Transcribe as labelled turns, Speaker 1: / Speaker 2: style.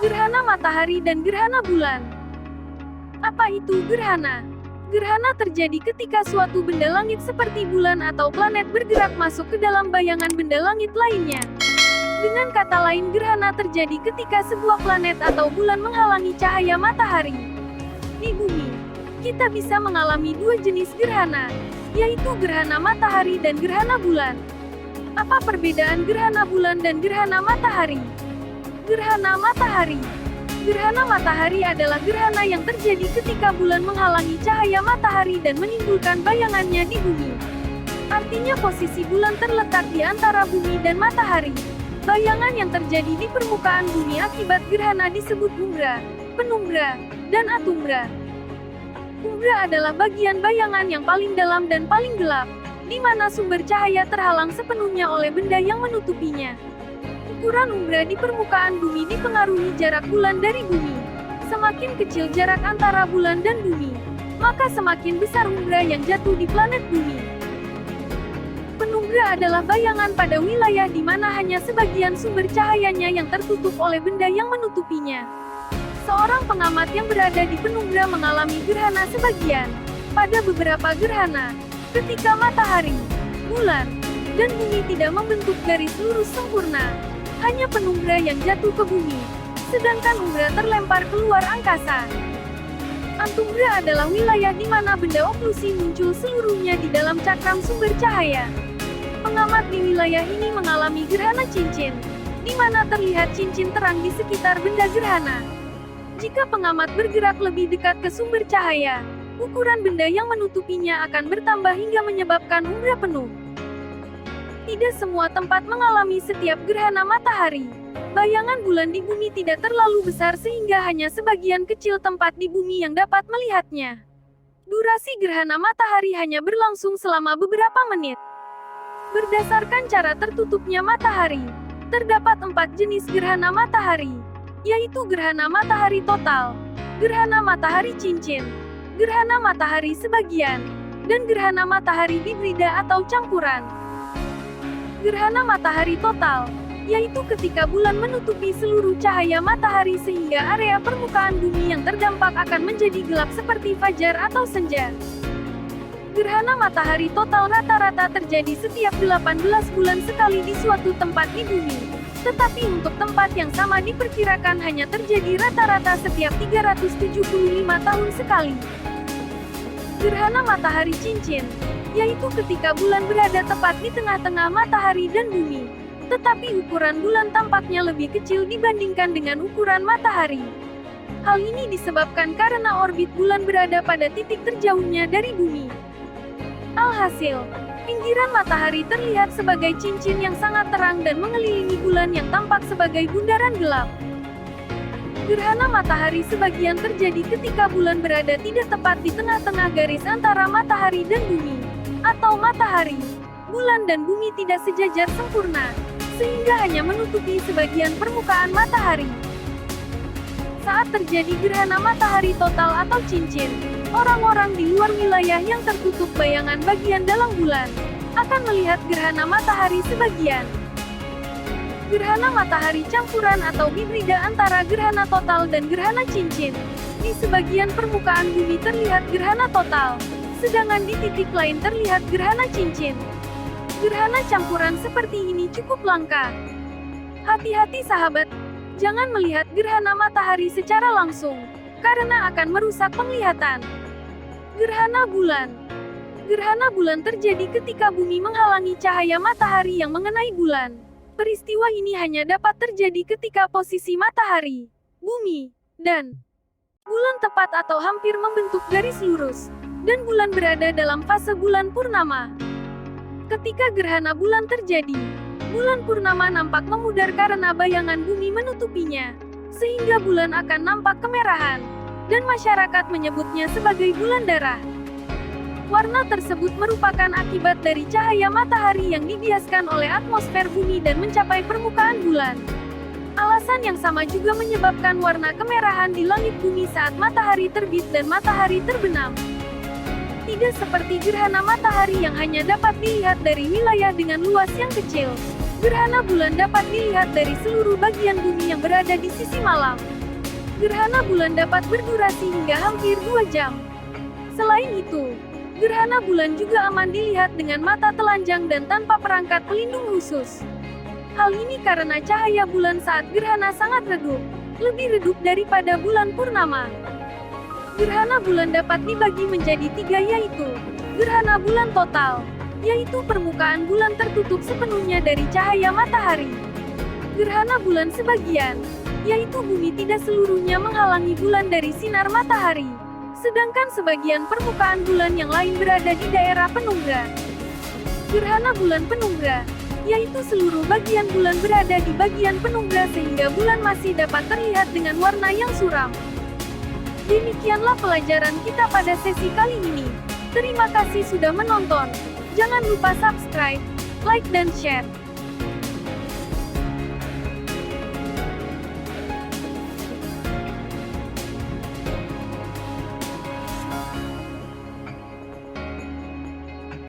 Speaker 1: Gerhana matahari dan gerhana bulan. Apa itu gerhana? Gerhana terjadi ketika suatu benda langit seperti bulan atau planet bergerak masuk ke dalam bayangan benda langit lainnya. Dengan kata lain, gerhana terjadi ketika sebuah planet atau bulan menghalangi cahaya matahari. Di bumi, kita bisa mengalami dua jenis gerhana, yaitu gerhana matahari dan gerhana bulan. Apa perbedaan gerhana bulan dan gerhana matahari? Gerhana matahari. Gerhana matahari adalah gerhana yang terjadi ketika bulan menghalangi cahaya matahari dan menimbulkan bayangannya di bumi. Artinya posisi bulan terletak di antara bumi dan matahari. Bayangan yang terjadi di permukaan bumi akibat gerhana disebut umbra, penumbra, dan atumbra. Umbra adalah bagian bayangan yang paling dalam dan paling gelap, di mana sumber cahaya terhalang sepenuhnya oleh benda yang menutupinya. Ukuran umbra di permukaan bumi dipengaruhi jarak bulan dari bumi. Semakin kecil jarak antara bulan dan bumi, maka semakin besar umbra yang jatuh di planet bumi. Penumbra adalah bayangan pada wilayah di mana hanya sebagian sumber cahayanya yang tertutup oleh benda yang menutupinya. Seorang pengamat yang berada di penumbra mengalami gerhana sebagian. Pada beberapa gerhana, ketika matahari, bulan, dan bumi tidak membentuk garis lurus sempurna, hanya penumbra yang jatuh ke bumi, sedangkan umbra terlempar keluar angkasa. Antumbra adalah wilayah di mana benda oklusi muncul seluruhnya di dalam cakram sumber cahaya. Pengamat di wilayah ini mengalami gerhana cincin, di mana terlihat cincin terang di sekitar benda gerhana. Jika pengamat bergerak lebih dekat ke sumber cahaya, ukuran benda yang menutupinya akan bertambah hingga menyebabkan umbra penuh. Tidak semua tempat mengalami setiap gerhana matahari. Bayangan bulan di bumi tidak terlalu besar sehingga hanya sebagian kecil tempat di bumi yang dapat melihatnya. Durasi gerhana matahari hanya berlangsung selama beberapa menit. Berdasarkan cara tertutupnya matahari, terdapat 4 jenis gerhana matahari, yaitu gerhana matahari total, gerhana matahari cincin, gerhana matahari sebagian, dan gerhana matahari hibrida atau campuran. Gerhana matahari total, yaitu ketika bulan menutupi seluruh cahaya matahari sehingga area permukaan bumi yang terdampak akan menjadi gelap seperti fajar atau senja. Gerhana matahari total rata-rata terjadi setiap 18 bulan sekali di suatu tempat di bumi, tetapi untuk tempat yang sama diperkirakan hanya terjadi rata-rata setiap 375 tahun sekali. Gerhana matahari cincin, yaitu ketika bulan berada tepat di tengah-tengah matahari dan bumi, tetapi ukuran bulan tampaknya lebih kecil dibandingkan dengan ukuran matahari. Hal ini disebabkan karena orbit bulan berada pada titik terjauhnya dari bumi. Alhasil, pinggiran matahari terlihat sebagai cincin yang sangat terang dan mengelilingi bulan yang tampak sebagai bundaran gelap. Gerhana matahari sebagian terjadi ketika bulan berada tidak tepat di tengah-tengah garis antara matahari dan bumi, atau matahari, bulan dan bumi tidak sejajar sempurna, sehingga hanya menutupi sebagian permukaan matahari. Saat terjadi gerhana matahari total atau cincin, orang-orang di luar wilayah yang tertutup bayangan bagian dalam bulan akan melihat gerhana matahari sebagian. Gerhana matahari campuran atau hibrida antara gerhana total dan gerhana cincin. Di sebagian permukaan bumi terlihat gerhana total, sedangkan di titik lain terlihat gerhana cincin. Gerhana campuran seperti ini cukup langka. Hati-hati sahabat, jangan melihat gerhana matahari secara langsung, karena akan merusak penglihatan. Gerhana bulan. Gerhana bulan terjadi ketika bumi menghalangi cahaya matahari yang mengenai bulan. Peristiwa ini hanya dapat terjadi ketika posisi matahari, bumi, dan bulan tepat atau hampir membentuk garis lurus, dan bulan berada dalam fase bulan purnama. Ketika gerhana bulan terjadi, bulan purnama nampak memudar karena bayangan bumi menutupinya, sehingga bulan akan nampak kemerahan, dan masyarakat menyebutnya sebagai bulan darah. Warna tersebut merupakan akibat dari cahaya matahari yang dibiaskan oleh atmosfer bumi dan mencapai permukaan bulan. Alasan yang sama juga menyebabkan warna kemerahan di langit bumi saat matahari terbit dan matahari terbenam. Tidak seperti gerhana matahari yang hanya dapat dilihat dari wilayah dengan luas yang kecil. Gerhana bulan dapat dilihat dari seluruh bagian bumi yang berada di sisi malam. Gerhana bulan dapat berdurasi hingga hampir 2 jam. Selain itu, gerhana bulan juga aman dilihat dengan mata telanjang dan tanpa perangkat pelindung khusus. Hal ini karena cahaya bulan saat gerhana sangat redup, lebih redup daripada bulan purnama. Gerhana bulan dapat dibagi menjadi 3 yaitu, gerhana bulan total, yaitu permukaan bulan tertutup sepenuhnya dari cahaya matahari. Gerhana bulan sebagian, yaitu bumi tidak seluruhnya menghalangi bulan dari sinar matahari, sedangkan sebagian permukaan bulan yang lain berada di daerah penumbra. Gerhana bulan penumbra, yaitu seluruh bagian bulan berada di bagian penumbra sehingga bulan masih dapat terlihat dengan warna yang suram. Demikianlah pelajaran kita pada sesi kali ini. Terima kasih sudah menonton. Jangan lupa subscribe, like dan share.